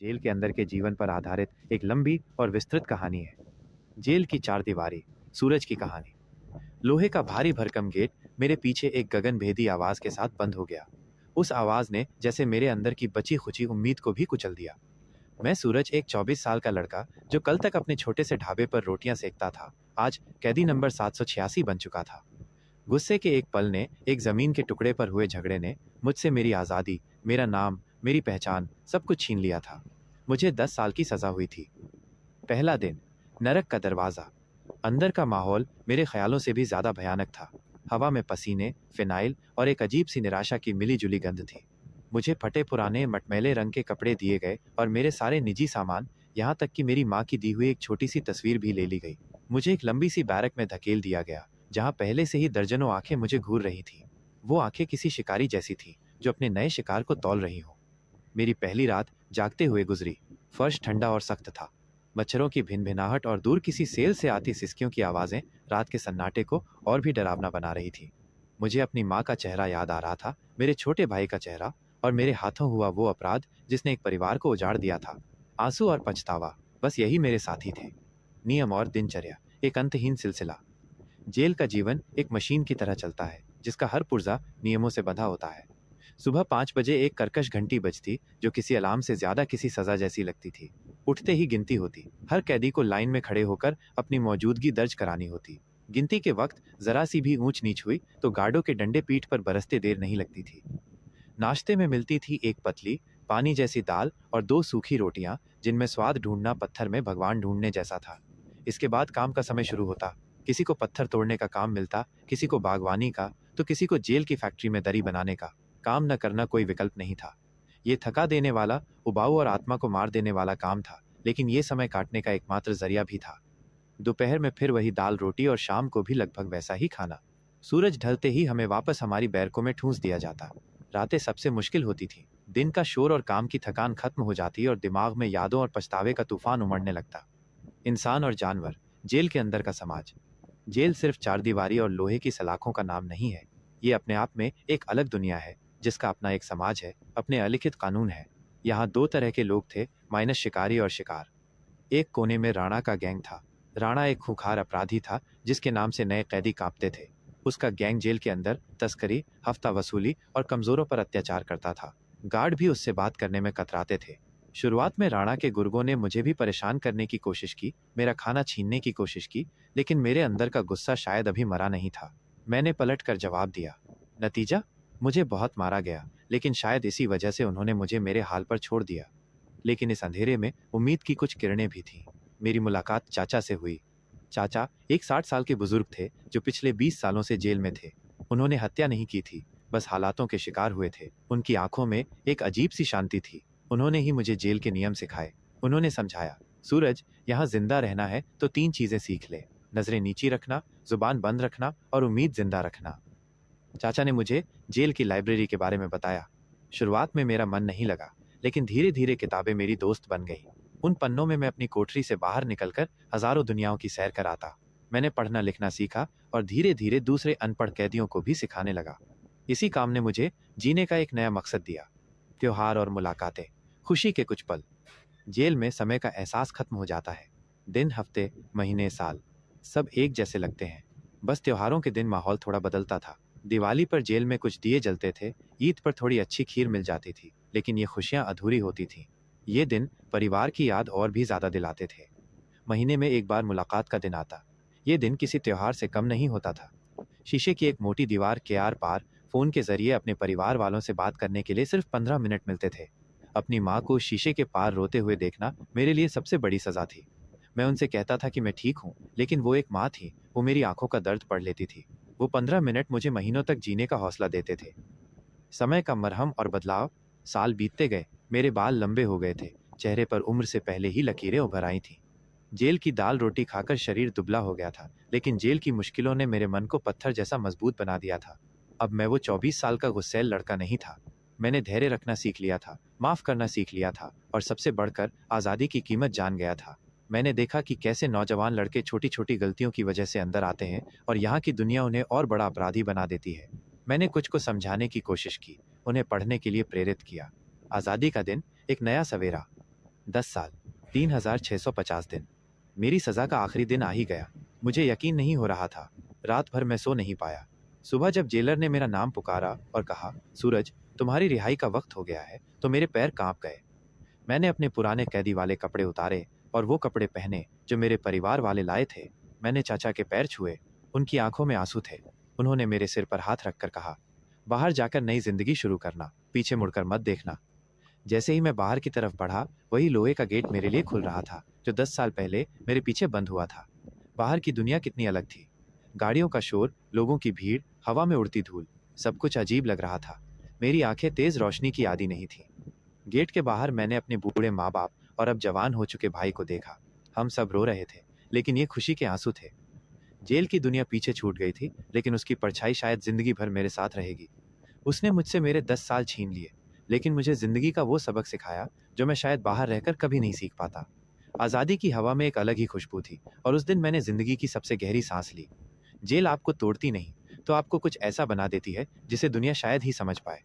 Jail के अंदर के जीवन पर आधारित एक लंबी और विस्तृत कहानी है। जेल की चार दीवारी, सूरज की कहानी। लोहे का भारी भरकम गेट मेरे पीछे एक गगनभेदी आवाज के साथ बंद हो गया। उस आवाज ने जैसे मेरे अंदर की बची खुची उम्मीद को भी कुचल दिया। मैं सूरज, एक 24 साल का लड़का जो कल तक अपने छोटे से ढाबे पर रोटियां सेकता था, आज कैदी नंबर 786 बन चुका था। गुस्से के एक पल ने, एक जमीन के टुकड़े पर हुए झगड़े ने मुझसे मेरी आज़ादी, मेरा नाम, मेरी पहचान, सब कुछ छीन लिया था। मुझे 10 साल की सजा हुई थी। पहला दिन, नरक का दरवाज़ा। अंदर का माहौल मेरे ख्यालों से भी ज़्यादा भयानक था। हवा में पसीने, फिनाइल और एक अजीब सी निराशा की मिली जुली गंध थी। मुझे फटे पुराने मटमैले रंग के कपड़े दिए गए और मेरे सारे निजी सामान, यहाँ तक कि मेरी माँ की दी हुई एक छोटी सी तस्वीर भी ले ली गई। मुझे एक लंबी सी बैरक में धकेल दिया गया, जहाँ पहले से ही दर्जनों आंखें मुझे घूर रही थीं। वो आंखें किसी शिकारी जैसी थीं, जो अपने नए शिकार को तौल रही हों। मेरी पहली रात जागते हुए गुजरी। फर्श ठंडा और सख्त था। मच्छरों की भिनभिनाहट और दूर किसी सेल से आती सिसकियों की आवाज़ें रात के सन्नाटे को और भी डरावना बना रही थी। मुझे अपनी माँ का चेहरा याद आ रहा था, मेरे छोटे भाई का चेहरा, और मेरे हाथों हुआ वो अपराध जिसने एक परिवार को उजाड़ दिया था। आंसू और पछतावा, बस यही मेरे साथी थे। नियम और दिनचर्या, एक अंतहीन सिलसिला। जेल का जीवन एक मशीन की तरह चलता है, जिसका हर पुर्जा नियमों से बंधा होता है। सुबह 5 बजे एक कर्कश घंटी बजती, जो किसी अलार्म से ज्यादा किसी सजा जैसी लगती थी। उठते ही गिनती होती। हर कैदी को लाइन में खड़े होकर अपनी मौजूदगी दर्ज करानी होती। गिनती के वक्त जरा सी भी ऊंच नीच हुई तो गार्डों के डंडे पीठ पर बरसते देर नहीं लगती थी। नाश्ते में मिलती थी एक पतली, पानी जैसी दाल और 2 सूखी रोटियां, जिनमें स्वाद ढूंढना पत्थर में भगवान ढूंढने जैसा था। इसके बाद काम का समय शुरू होता। किसी को पत्थर तोड़ने का काम मिलता, किसी को बागवानी का, तो किसी को जेल की फैक्ट्री में दरी बनाने का। काम न करना कोई विकल्प नहीं था। ये थका देने वाला, उबाऊ और आत्मा को मार देने वाला काम था, लेकिन ये समय काटने का एकमात्र जरिया भी था। दोपहर में फिर वही दाल रोटी और शाम को भी लगभग वैसा ही खाना। सूरज ढलते ही हमें वापस हमारी बैरकों में ठूंस दिया जाता। रातें सबसे मुश्किल होती थी। दिन का शोर और काम की थकान खत्म हो जाती और दिमाग में यादों और पछतावे का तूफान उमड़ने लगता। इंसान और जानवर, जेल के अंदर का समाज। जेल सिर्फ चारदीवारी और लोहे की सलाखों का नाम नहीं है। ये अपने आप में एक अलग दुनिया है, जिसका अपना एक समाज है, अपने अलिखित कानून है। यहाँ 2 तरह के लोग थे, माइनस शिकारी और शिकार। एक कोने में राणा का गैंग था। राणा एक खूंखार अपराधी था, जिसके नाम से नए कैदी कांपते थे। उसका गैंग जेल के अंदर तस्करी, हफ्ता वसूली और कमजोरों पर अत्याचार करता था। गार्ड भी उससे बात करने में कतराते थे। शुरुआत में राणा के गुर्गों ने मुझे भी परेशान करने की कोशिश की, मेरा खाना छीनने की कोशिश की, लेकिन मेरे अंदर का गुस्सा शायद अभी मरा नहीं था। मैंने पलट कर जवाब दिया। नतीजा, मुझे बहुत मारा गया, लेकिन शायद इसी वजह से उन्होंने मुझे मेरे हाल पर छोड़ दिया। लेकिन इस अंधेरे में उम्मीद की कुछ किरणें भी थीं। मेरी मुलाकात चाचा से हुई। चाचा एक 60 साल के बुजुर्ग थे, जो पिछले 20 सालों से जेल में थे। उन्होंने हत्या नहीं की थी, बस हालातों के शिकार हुए थे। उनकी आंखों में एक अजीब सी शांति थी। उन्होंने ही मुझे जेल के नियम सिखाए। उन्होंने समझाया, सूरज, यहाँ जिंदा रहना है तो 3 चीजें सीख ले। नजरें नीची रखना, जुबान बंद रखना और उम्मीद जिंदा रखना। चाचा ने मुझे जेल की लाइब्रेरी के बारे में बताया। शुरुआत में मेरा मन नहीं लगा, लेकिन धीरे धीरे किताबें मेरी दोस्त बन गई। उन पन्नों में मैं अपनी कोठरी से बाहर निकलकर हजारों दुनियाओं की सैर कराता। मैंने पढ़ना लिखना सीखा और धीरे धीरे दूसरे अनपढ़ कैदियों को भी सिखाने लगा। इसी काम ने मुझे जीने का एक नया मकसद दिया। त्योहार और मुलाकातें, खुशी के कुछ पल। जेल में समय का एहसास खत्म हो जाता है। दिन, हफ्ते, महीने, साल, सब एक जैसे लगते हैं। बस त्योहारों के दिन माहौल थोड़ा बदलता था। दिवाली पर जेल में कुछ दिए जलते थे, ईद पर थोड़ी अच्छी खीर मिल जाती थी, लेकिन ये खुशियां अधूरी होती थीं। ये दिन परिवार की याद और भी ज्यादा दिलाते थे। महीने में एक बार मुलाकात का दिन आता। ये दिन किसी त्योहार से कम नहीं होता था। शीशे की एक मोटी दीवार के आर पार फोन के जरिए अपने परिवार वालों से बात करने के लिए सिर्फ 15 मिनट मिलते थे। अपनी माँ को शीशे के पार रोते हुए देखना मेरे लिए सबसे बड़ी सजा थी। मैं उनसे कहता था कि मैं ठीक हूँ, लेकिन वो एक माँ थी, वो मेरी आंखों का दर्द पढ़ लेती थी। वो 15 मिनट मुझे महीनों तक जीने का हौसला देते थे। समय का मरहम और बदलाव। साल बीतते गए, मेरे बाल लंबे हो गए थे, चेहरे पर उम्र से पहले ही लकीरें उभर आई थीं। जेल की दाल रोटी खाकर शरीर दुबला हो गया था, लेकिन जेल की मुश्किलों ने मेरे मन को पत्थर जैसा मजबूत बना दिया था। अब मैं वो 24 साल का गुस्सैल लड़का नहीं था। मैंने धैर्य रखना सीख लिया था, माफ करना सीख लिया था, और सबसे बढ़कर आज़ादी की कीमत जान गया था। मैंने देखा कि कैसे नौजवान लड़के छोटी छोटी गलतियों की वजह से अंदर आते हैं और यहाँ की दुनिया उन्हें और बड़ा अपराधी बना देती है। मैंने कुछ को समझाने की कोशिश की, उन्हें पढ़ने के लिए प्रेरित किया। आज़ादी का दिन, एक नया सवेरा। 10 साल, 3650 दिन। मेरी सज़ा का आखिरी दिन आ ही गया। मुझे यकीन नहीं हो रहा था। रात भर मैं सो नहीं पाया। सुबह जब जेलर ने मेरा नाम पुकारा और कहा, सूरज, तुम्हारी रिहाई का वक्त हो गया है, तो मेरे पैर कांप गए। मैंने अपने पुराने कैदी वाले कपड़े उतारे और वो कपड़े पहने जो मेरे परिवार वाले लाए थे। मैंने चाचा के पैर छुए। उनकी आंखों में आंसू थे। उन्होंने मेरे सिर पर हाथ रखकर कहा, बाहर जाकर नई जिंदगी शुरू करना, पीछे मुड़कर मत देखना। जैसे ही मैं बाहर की तरफ बढ़ा, वही लोहे का गेट मेरे लिए खुल रहा था जो 10 साल पहले मेरे पीछे बंद हुआ था। बाहर की दुनिया कितनी अलग थी। गाड़ियों का शोर, लोगों की भीड़, हवा में उड़ती धूल, सब कुछ अजीब लग रहा था। मेरी आंखें तेज रोशनी की आदी नहीं थी। गेट के बाहर मैंने अपने बूढ़े माँ बाप और अब जवान हो चुके भाई को देखा। हम सब रो रहे थे, लेकिन ये खुशी के आंसू थे। जेल की दुनिया पीछे छूट गई थी, लेकिन उसकी परछाई शायद जिंदगी भर मेरे साथ रहेगी। उसने मुझसे मेरे 10 साल छीन लिए, लेकिन मुझे जिंदगी का वो सबक सिखाया जो मैं शायद बाहर रहकर कभी नहीं सीख पाता। आज़ादी की हवा में एक अलग ही खुशबू थी, और उस दिन मैंने जिंदगी की सबसे गहरी सांस ली। जेल आपको तोड़ती नहीं, तो आपको कुछ ऐसा बना देती है जिसे दुनिया शायद ही समझ पाए।